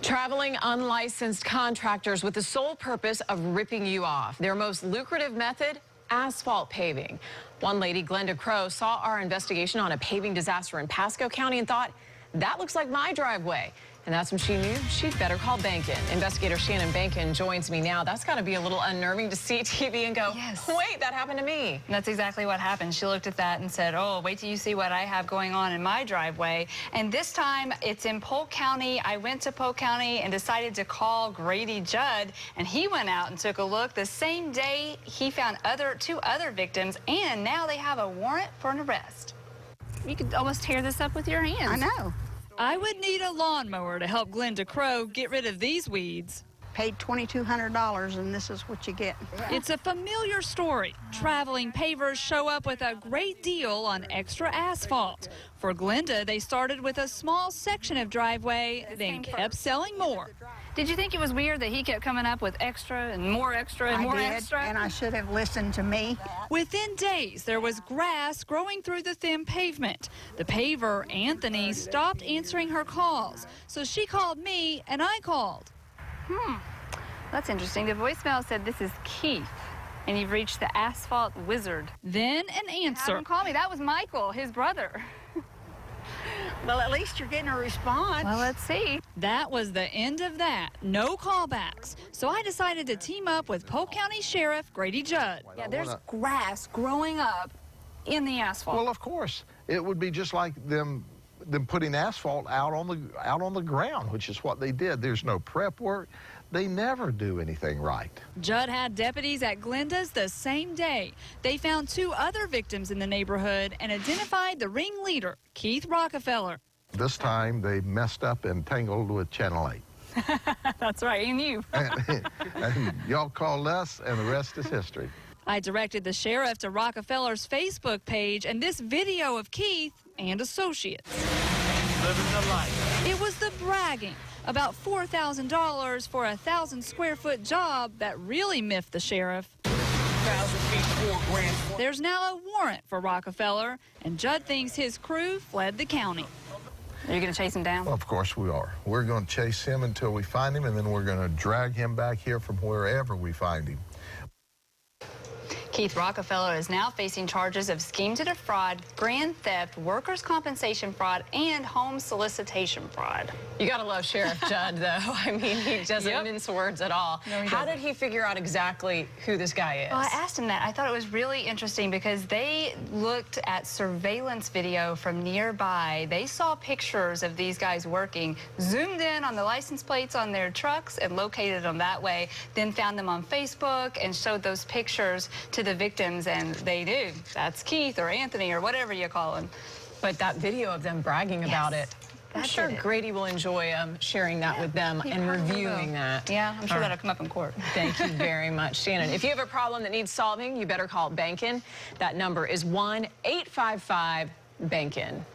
Traveling unlicensed contractors with the sole purpose of ripping you off. Their most lucrative method, asphalt paving. One lady, Glenda Crow, saw our investigation on a paving disaster in Pasco County and thought, that looks like my driveway. And that's when she knew she'd better call Bankin. Investigator Shannon Bankin joins me now. That's got to be a little unnerving to see TV and go, yes, wait, that happened to me. And that's exactly what happened. She looked at that and said, oh, wait till you see what I have going on in my driveway. And this time it's in Polk County. I went to Polk County and decided to call Grady Judd, and he went out and took a look. The same day he found two other victims, and now they have a warrant for an arrest. You could almost tear this up with your hands. I know. I would need a lawnmower to help Glenda Crow get rid of these weeds. Paid $2,200 and this is what you get. It's a familiar story. Traveling pavers show up with a great deal on extra asphalt. For Glenda, they started with a small section of driveway, then kept selling more. Did you think it was weird that he kept coming up with extra and more extra and more extra? And I should have listened to me. Within days, there was grass growing through the thin pavement. The paver, Anthony, stopped answering her calls, so she called me and I called. That's interesting. The voicemail said, this is Keith, and you've reached the asphalt wizard. Then an answer. Have him call me. That was Michael, his brother. Well, at least you're getting a response. Well, let's see. That was the end of that. No callbacks. So I decided to team up with Polk County Sheriff Grady Judd. Yeah, there's grass growing up in the asphalt. Well, of course. It would be just like them putting asphalt out on the ground, which is what they did. There's no prep work. They never do anything right. Judd had deputies at Glenda's the same day. They found two other victims in the neighborhood and identified the ringleader, Keith Rockefeller. This time they messed up and tangled with Channel 8. That's right, and you. and y'all called us, and the rest is history. I directed the sheriff to Rockefeller's Facebook page and this video of Keith and associates. Living the life. It was the bragging about $4,000 for a 1,000-square-foot job that really miffed the sheriff. 1,000 feet, $4 grand. There's now a warrant for Rockefeller, and Judd thinks his crew fled the county. Are you going to chase him down? Well, of course we are. We're going to chase him until we find him, and then we're going to drag him back here from wherever we find him. Keith Rockefeller is now facing charges of scheme to defraud, grand theft, workers' compensation fraud, and home solicitation fraud. You gotta love Sheriff Judd, though. I mean, he doesn't mince words at all. No, How did he figure out exactly who this guy is? Well, I asked him that. I thought it was really interesting because they looked at surveillance video from nearby. They saw pictures of these guys working, zoomed in on the license plates on their trucks and located them that way, then found them on Facebook and showed those pictures to the victims, and they knew that's Keith or Anthony or whatever you call him. But that video of them bragging about it, I'm sure Grady will enjoy sharing that with them and reviewing that. Yeah, I'm sure that'll come up in court. Thank you very much, Shannon. If you have a problem that needs solving, you better call Bankin. That number is 1-855-BANKIN.